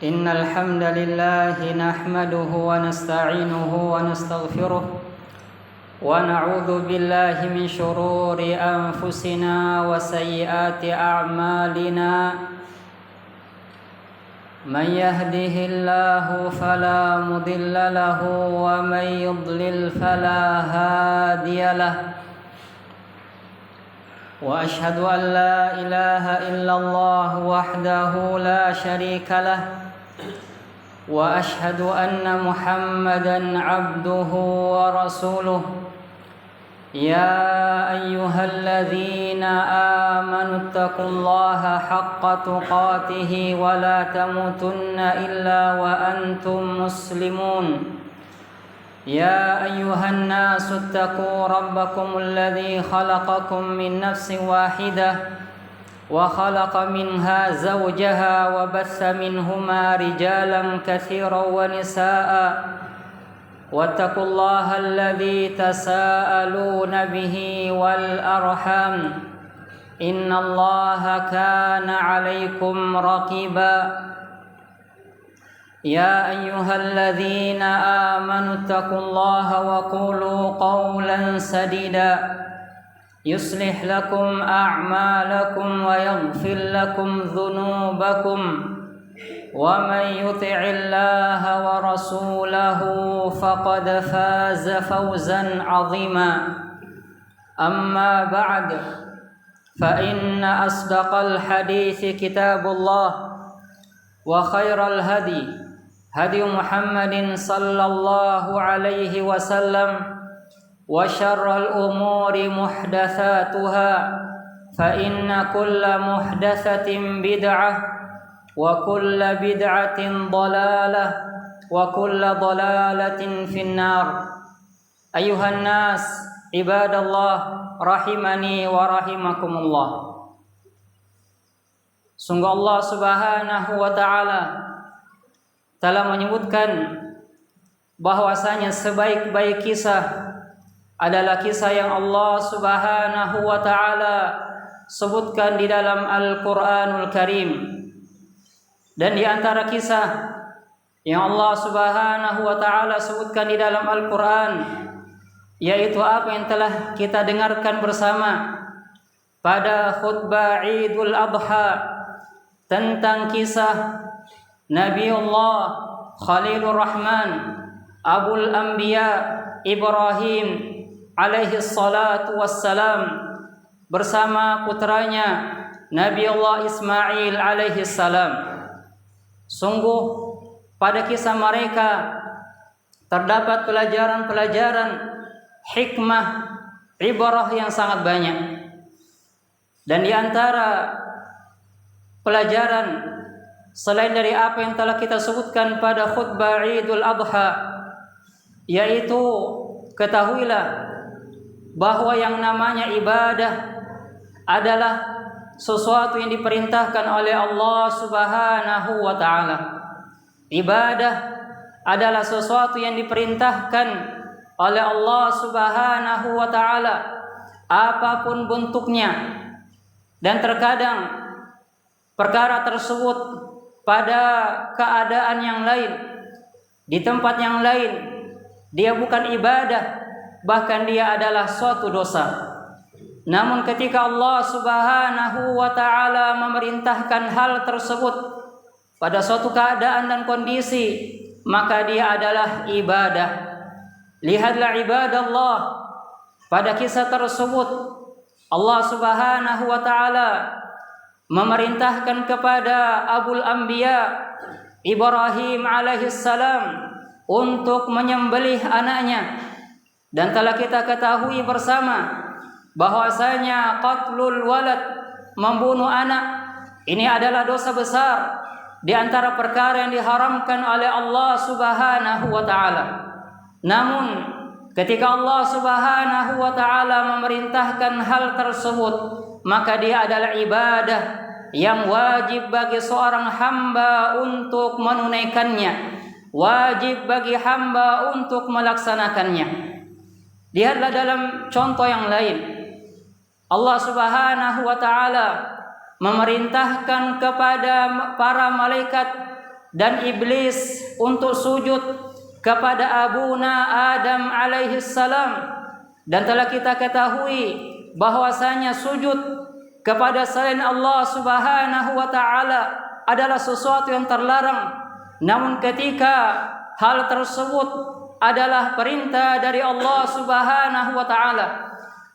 إن الحمد لله نحمده ونستعينه ونستغفره ونعوذ بالله من شرور أنفسنا وسيئات أعمالنا من يهده الله فلا مضل له ومن يضلل فلا هادي له وأشهد أن لا إله إلا الله وحده لا شريك له وأشهد أن محمدًا عبده ورسوله يا أيها الذين آمنوا اتقوا الله حق تقاته ولا تموتن إلا وأنتم مسلمون يا أيها الناس اتقوا ربكم الذي خلقكم من نفس واحدة وخلق منها زوجها وبث منهما رجالا كثيرا ونساء واتقوا الله الذي تساءلون به والأرحام إن الله كان عليكم رقيبا يا أيها الذين آمنوا اتقوا الله وقولوا قولا سديدا يصلح لكم أعمالكم ويغفر لكم ذنوبكم ومن يطع الله ورسوله فقد فاز فوزا عظيما أما بعد فإن أصدق الحديث كتاب الله وخير الهدي هدي محمد صلى الله عليه وسلم وشر الأمور محدثاتها فإن كل محدثة بدعة وكل بدعة ضلالة وكل ضلالة في النار أيها الناس عباد الله rahimani wa rahimakumullah. Sungguh Allah Subhanahu wa taala telah menyebutkan bahwasanya sebaik-baik kisah adalah kisah yang Allah Subhanahu wa taala sebutkan di dalam Al-Qur'anul Karim. Dan di antara kisah yang Allah Subhanahu wa taala sebutkan di dalam Al-Qur'an yaitu apa yang telah kita dengarkan bersama pada khutbah Idul Adha tentang kisah Nabiullah Khalilur Rahman Abul Anbiya Ibrahim alaihi salatu wassalam bersama putranya Nabiullah Ismail alaihi salam. Sungguh pada kisah mereka terdapat pelajaran-pelajaran hikmah, ibrah yang sangat banyak. Dan di antara pelajaran selain dari apa yang telah kita sebutkan pada khutbah Idul Adha, yaitu ketahuilah bahwa yang namanya ibadah adalah sesuatu yang diperintahkan oleh Allah Subhanahu wa taala. Ibadah adalah sesuatu yang diperintahkan oleh Allah Subhanahu wa taala apapun bentuknya. Dan terkadang perkara tersebut pada keadaan yang lain, di tempat yang lain, dia bukan ibadah, bahkan dia adalah suatu dosa. Namun ketika Allah Subhanahu wa taala memerintahkan hal tersebut pada suatu keadaan dan kondisi, maka dia adalah ibadah. Lihatlah ibadallah, pada kisah tersebut Allah Subhanahu wa taala memerintahkan kepada Abul Anbiya Ibrahim alaihi salam untuk menyembelih anaknya. Dan telah kita ketahui bersama bahwasanya qatlul walad, membunuh anak, ini adalah dosa besar di antara perkara yang diharamkan oleh Allah Subhanahu wa taala. Namun ketika Allah Subhanahu wa taala memerintahkan hal tersebut, maka dia adalah ibadah yang wajib bagi seorang hamba untuk menunaikannya, wajib bagi hamba untuk melaksanakannya. Lihatlah dalam contoh yang lain, Allah Subhanahu wa taala memerintahkan kepada para malaikat dan iblis untuk sujud kepada abuna Adam alaihi salam, dan telah kita ketahui bahwasanya sujud kepada selain Allah Subhanahu wa taala adalah sesuatu yang terlarang. Namun ketika hal tersebut adalah perintah dari Allah Subhanahu wa taala,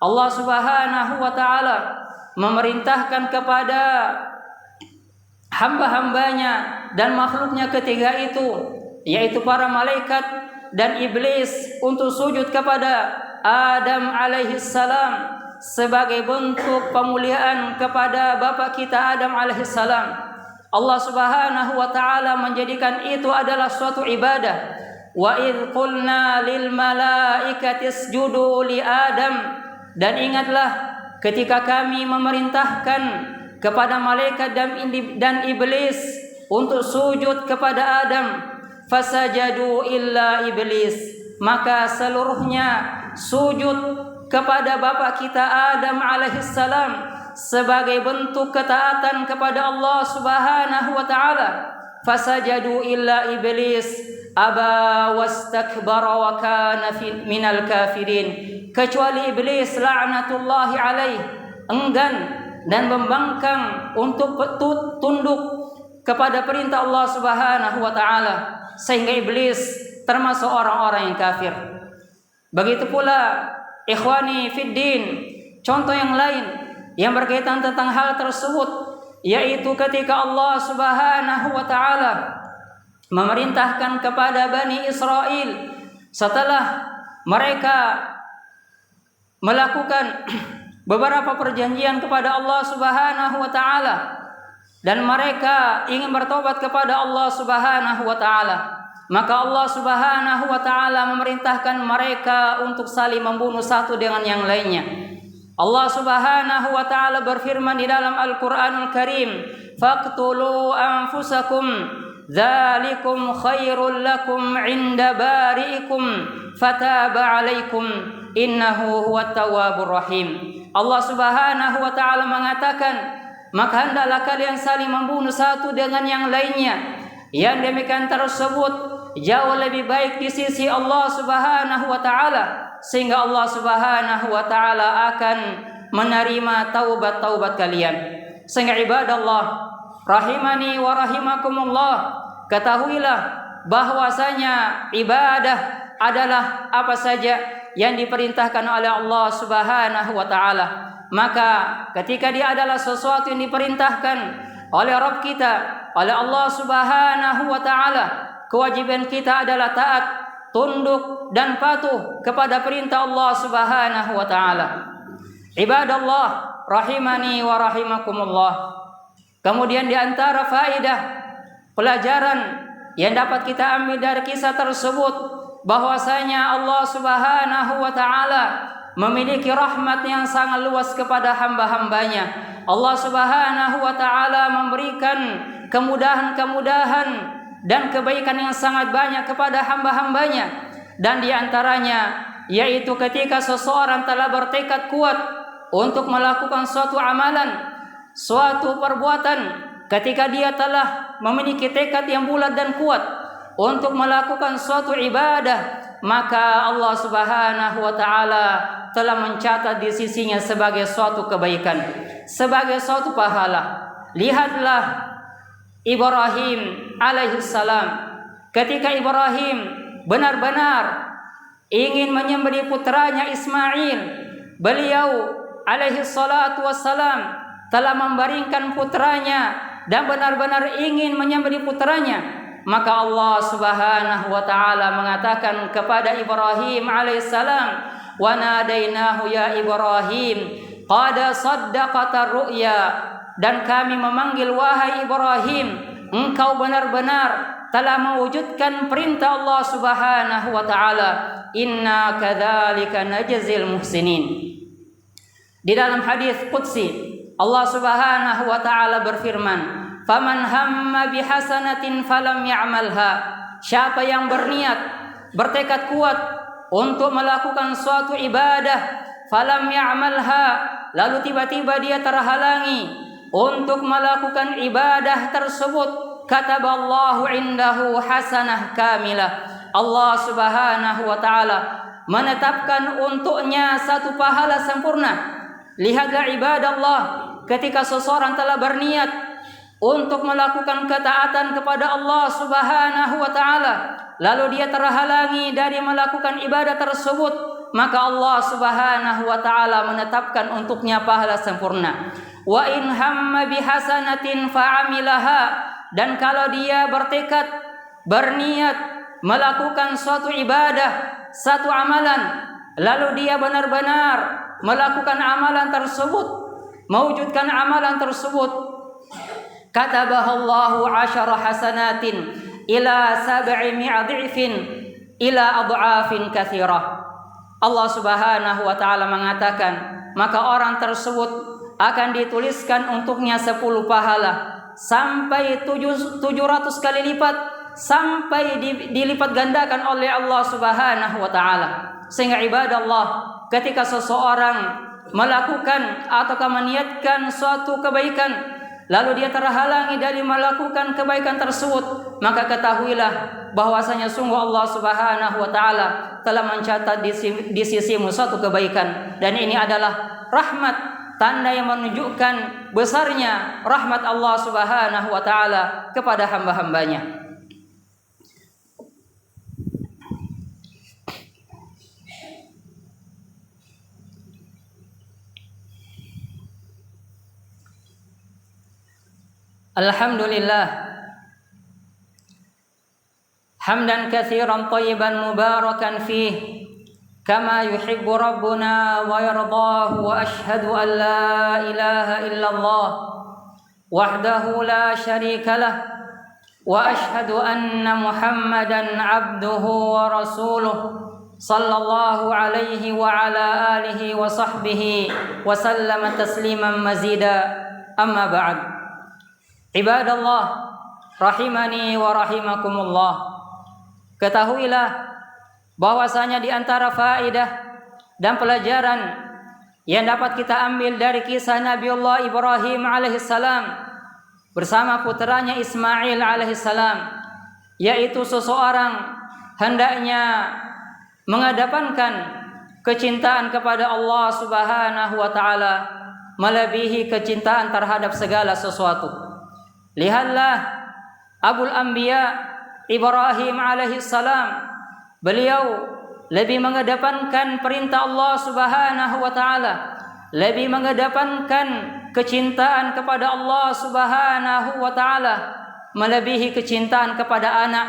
Allah Subhanahu wa taala memerintahkan kepada hamba-hambanya dan makhluknya ketiga itu, yaitu para malaikat dan iblis, untuk sujud kepada Adam alaihi salam sebagai bentuk pemuliaan kepada bapa kita Adam alaihi salam. Allah Subhanahu wa taala menjadikan itu adalah suatu ibadah. Wa idz qulna lil malaikati isjudu li Adam, dan ingatlah ketika kami memerintahkan kepada malaikat dan iblis untuk sujud kepada Adam, fasajadu illa iblis, maka seluruhnya sujud kepada bapa kita Adam alaihissalam sebagai bentuk ketaatan kepada Allah Subhanahu wa taala. Fasajadu illa iblis aba wastakbara wa kana minal kafirin, kecuali iblis laknatullahi alaih enggan dan membangkang untuk tunduk kepada perintah Allah Subhanahu wa taala, sehingga iblis termasuk orang-orang yang kafir. Begitu pula ikhwani fiddin, contoh yang lain yang berkaitan tentang hal tersebut, yaitu ketika Allah Subhanahu wa taala memerintahkan kepada Bani Israel setelah mereka melakukan beberapa perjanjian kepada Allah Subhanahu wa taala dan mereka ingin bertobat kepada Allah Subhanahu wa taala, maka Allah Subhanahu wa taala memerintahkan mereka untuk saling membunuh satu dengan yang lainnya. Allah Subhanahu wa taala berfirman di dalam Al-Qur'anul Karim, "Faqtulu anfusakum dzalikum khairul lakum 'inda bari'ikum fataba 'alaikum innahu huwat tawwabur rahim." Allah Subhanahu wa taala mengatakan, maka hendaklah kalian saling membunuh satu dengan yang lainnya. Yang demikian tersebut jauh lebih baik di sisi Allah Subhanahu wa taala, sehingga Allah Subhanahu wa taala akan menerima taubat-taubat kalian. Sehingga ibadallah rahimani wa rahimakumullah, ketahuilah bahwasanya ibadah adalah apa saja yang diperintahkan oleh Allah Subhanahu wa taala. Maka ketika dia adalah sesuatu yang diperintahkan oleh Rabb kita, oleh Allah Subhanahu wa taala, kewajiban kita adalah taat, tunduk dan patuh kepada perintah Allah Subhanahu wa taala. Ibadallah rahimani wa rahimakumullah. Kemudian di antara faedah pelajaran yang dapat kita ambil dari kisah tersebut, bahwasanya Allah Subhanahu wa taala memiliki rahmat yang sangat luas kepada hamba-hambanya. Allah Subhanahu wa taala memberikan kemudahan-kemudahan dan kebaikan yang sangat banyak kepada hamba-hambanya, dan di antaranya yaitu ketika seseorang telah bertekad kuat untuk melakukan suatu amalan, suatu perbuatan, ketika dia telah memiliki tekad yang bulat dan kuat untuk melakukan suatu ibadah, maka Allah Subhanahu wa taala telah mencatat di sisinya sebagai suatu kebaikan, sebagai suatu pahala. Lihatlah Ibrahim alaihissalam, ketika Ibrahim benar-benar ingin menyembelih putranya Ismail, beliau alaihissalatu wassalam telah membaringkan putranya dan benar-benar ingin menyembelih putranya. Maka Allah Subhanahu wa taala mengatakan kepada Ibrahim alaihissalam, "Wa nadainahu ya Ibrahim qad saddaqata ru'ya," dan kami memanggil wahai Ibrahim, engkau benar-benar telah mewujudkan perintah Allah Subhanahu wa taala. Inna kadzalika najzil muhsinin. Di dalam hadis qudsi Allah Subhanahu wa taala berfirman, "Faman hamma bihasanatin falam ya'malha." Siapa yang berniat, bertekad kuat untuk melakukan suatu ibadah, falam ya'malha, lalu tiba-tiba dia terhalangi untuk melakukan ibadah tersebut kataballahu indahu hasanah kamilah. Allah Subhanahu wa taala menetapkan untuknya satu pahala sempurna. Lihatlah ibadallah, ketika seseorang telah berniat untuk melakukan ketaatan kepada Allah Subhanahu wa taala, lalu dia terhalangi dari melakukan ibadah tersebut, maka Allah Subhanahu wa taala menetapkan untuknya pahala sempurna. Wa in hamma bihasanatin fa'amilaha, dan kalau dia bertekad, berniat melakukan suatu ibadah, satu amalan, lalu dia benar-benar melakukan amalan tersebut, mewujudkan amalan tersebut, katabahallahu 10 hasanatin ila 700 dhifin ila adhafin katsirah. Allah Subhanahu wa taala mengatakan, maka orang tersebut akan dituliskan untuknya 10 pahala sampai 700 kali lipat, sampai dilipat gandakan oleh Allah Subhanahu wa taala. Sehingga ibadah Allah, ketika seseorang melakukan atau meniatkan suatu kebaikan, lalu dia terhalangi dari melakukan kebaikan tersebut, maka ketahuilah bahwasanya sungguh Allah Subhanahu wa taala telah mencatat di sisimu suatu kebaikan, dan ini adalah rahmat, tanda yang menunjukkan besarnya rahmat Allah Subhanahu wa taala kepada hamba-hambanya. Alhamdulillah hamdan katsiran thayyiban mubarakan fih kama yuhibbu rabbuna wa yardahu, wa ashhadu an la ilaha illallah wahdahu la syarika lah, wa ashhadu anna Muhammadan abduhu wa rasuluh sallallahu alaihi wa ala alihi wa sahbihi wa sallama tasliman mazida. Amma ba'd. Ibadallah rahimani wa rahimakumullah. Ketahuilah bahwasanya di antara faedah dan pelajaran yang dapat kita ambil dari kisah Nabiullah Ibrahim alaihissalam bersama putranya Ismail alaihissalam, yaitu seseorang hendaknya mengedepankan kecintaan kepada Allah Subhanahu wa taala melebihi kecintaan terhadap segala sesuatu. Lihatlah Abul Anbiya Ibrahim alaihissalam, beliau lebih mengedepankan perintah Allah Subhanahu wa taala, lebih mengedepankan kecintaan kepada Allah Subhanahu wa taala melebihi kecintaan kepada anak,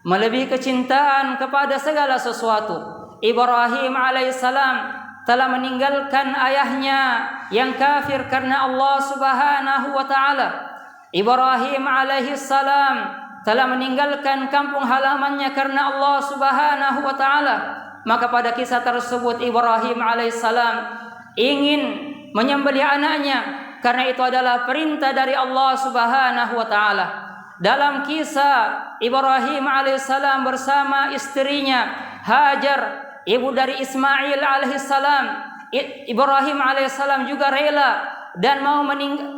melebihi kecintaan kepada segala sesuatu. Ibrahim alaihissalam telah meninggalkan ayahnya yang kafir karena Allah Subhanahu wa taala. Ibrahim alaihissalam telah meninggalkan kampung halamannya karena Allah Subhanahu wa taala. Maka pada kisah tersebut Ibrahim alaihissalam ingin menyembelih anaknya karena itu adalah perintah dari Allah Subhanahu wa taala. Dalam kisah Ibrahim alaihissalam bersama istrinya Hajar, ibu dari Ismail alaihissalam, Ibrahim alaihissalam juga rela dan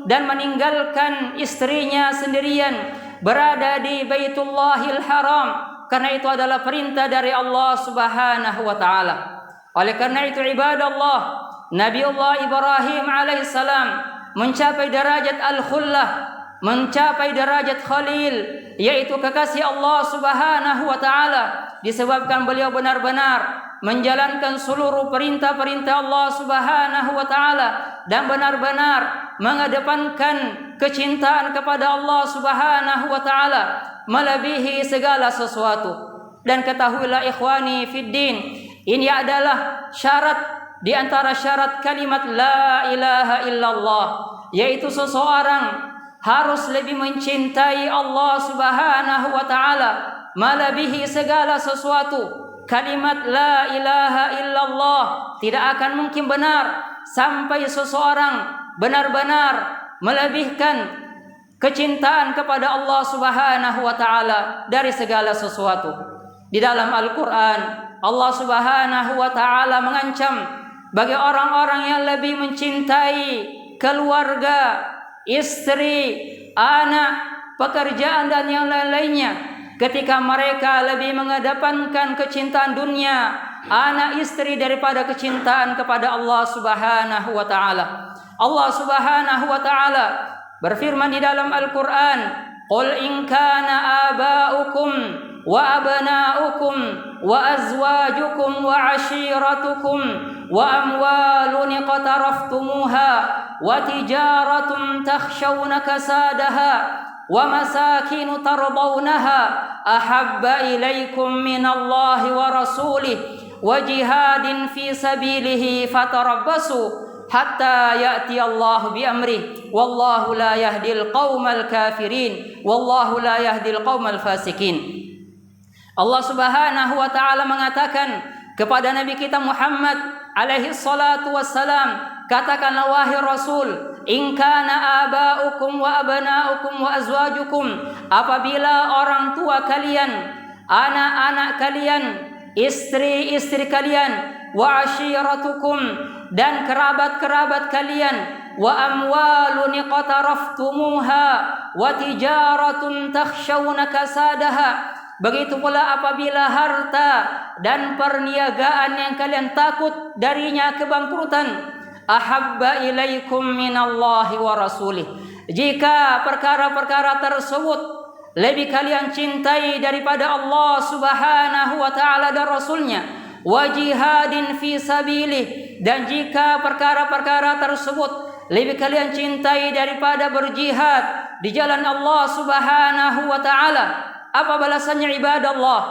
meninggalkan istrinya sendirian berada di Baitullahil Haram karena itu adalah perintah dari Allah Subhanahu wa taala. Oleh karena itu ibadallah, Nabiullah Ibrahim alaihissalam mencapai derajat al-khullah, mencapai derajat khalil, yaitu kekasih Allah Subhanahu wa taala, disebabkan beliau benar-benar menjalankan seluruh perintah-perintah Allah Subhanahu wa taala dan benar-benar mengedepankan kecintaan kepada Allah Subhanahu wa taala melebihi segala sesuatu. Dan ketahuilah ikhwani fid din, ini adalah syarat di antara syarat kalimat la ilaha illallah, yaitu seseorang harus lebih mencintai Allah Subhanahu wa taala melebihi segala sesuatu. Kalimat la ilaha illallah tidak akan mungkin benar sampai seseorang benar-benar melebihkan kecintaan kepada Allah Subhanahu wa taala dari segala sesuatu. Di dalam Al-Qur'an Allah Subhanahu wa taala mengancam bagi orang-orang yang lebih mencintai keluarga, istri, anak pekerjaan dan yang lain-lainnya. Ketika mereka lebih mengedepankan kecintaan dunia, anak istri daripada kecintaan kepada Allah Subhanahu wa taala. Allah Subhanahu wa taala berfirman di dalam Al-Qur'an, "Qul in kana aba'ukum wa abna'ukum wa azwajukum wa 'ashiratukum wa amwalun iqtaraftumuha wa tijaratun takhshawna kasadaha wa masakin tardawnaha ahabba ilaikum minallahi wa rasulih wa jihadin fi sabilihi fatarabbasu hatta ya'ti Allah bi amrih wallahu la yahdil qaumal kafirin wallahu la yahdil qaumal fasikin." Allah Subhanahu wa taala mengatakan kepada Nabi kita Muhammad alaihi salatu wassalam, katakanlah wahai Rasul, in kana aba'ukum wa abna'ukum wa azwajukum, apabila orang tua kalian, anak-anak kalian, istri-istri kalian, wa ashiratukum, dan kerabat-kerabat kalian, wa amwalun iqtaraftumuha wa tijaratun takhshawna kasadaha, begitu pula apabila harta dan perniagaan yang kalian takut darinya kebangkrutan, ahabba ilaikum minallahi wa rasulih, jika perkara-perkara tersebut lebih kalian cintai daripada Allah Subhanahu wa taala dan Rasulnya, wa jihadin fi sabilih, dan jika perkara-perkara tersebut lebih kalian cintai daripada berjihad di jalan Allah Subhanahu wa taala, apa balasannya ibadallah?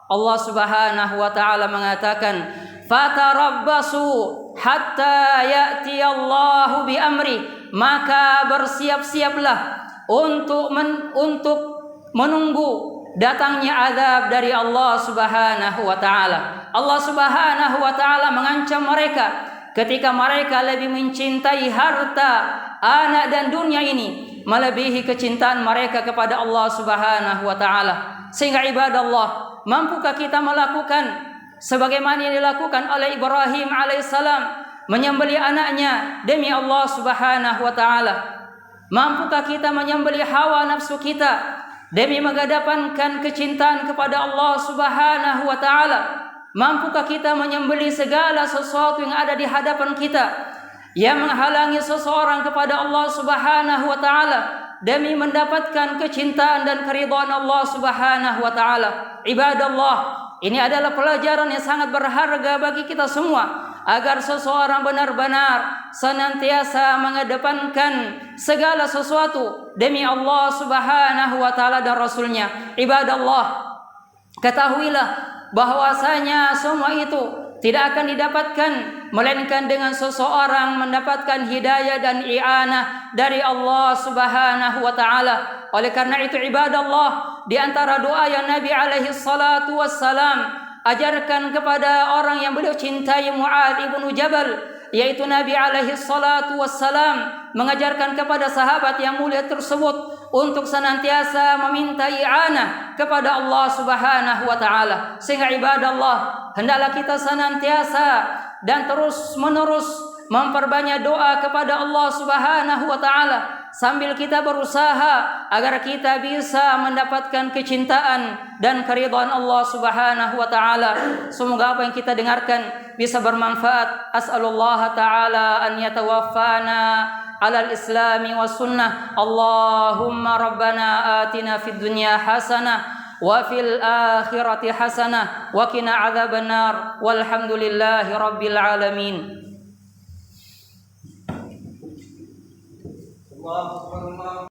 Allah Subhanahu wa taala mengatakan, fatarabbasu hatta ya'ti Allahu bi amri, maka bersiap-siaplah untuk menunggu datangnya azab dari Allah Subhanahu wa taala. Allah Subhanahu wa taala mengancam mereka ketika mereka lebih mencintai harta, anak dan dunia ini melebihi kecintaan mereka kepada Allah Subhanahu wa taala. Sehingga ibadallah, mampukah kita melakukan sebagaimana yang dilakukan oleh Ibrahim alaihissalam, menyembelih anaknya demi Allah Subhanahu wa taala? Mampukah kita menyembelih hawa nafsu kita demi mengedepankan kecintaan kepada Allah Subhanahu wa taala? Mampukah kita menyembelih segala sesuatu yang ada di hadapan kita yang menghalangi seseorang kepada Allah Subhanahu wa taala demi mendapatkan kecintaan dan keridhaan Allah Subhanahu wa taala? Ibadallah, ini adalah pelajaran yang sangat berharga bagi kita semua, agar seseorang benar-benar senantiasa mengedepankan segala sesuatu demi Allah Subhanahu wa taala dan Rasulnya. Ibadallah, ketahuilah bahwasanya semua itu tidak akan didapatkan melainkan dengan seseorang mendapatkan hidayah dan i'anah dari Allah Subhanahu wa taala. Oleh karena itu ibadallah, di antara doa yang Nabi alaihi salatu wassalam ajarkan kepada orang yang beliau cintai, Mu'adz ibnu Jabal, yaitu Nabi alaihi salatu wassalam mengajarkan kepada sahabat yang mulia tersebut untuk senantiasa meminta i'anah kepada Allah Subhanahu wa taala. Sehingga ibadallah, hendaklah kita senantiasa dan terus-menerus memperbanyak doa kepada Allah Subhanahu wa taala, sambil kita berusaha agar kita bisa mendapatkan kecintaan dan keridhaan Allah Subhanahu wa taala. Semoga apa yang kita dengarkan bisa bermanfaat. As'alullah taala an yatawaffana ala al-islami wa sunnah. Allahumma rabbana atina fid dunya hasanah wa fil akhirati hasanah wa qina adzabannar walhamdulillahi rabbil alamin. Allahu akbar.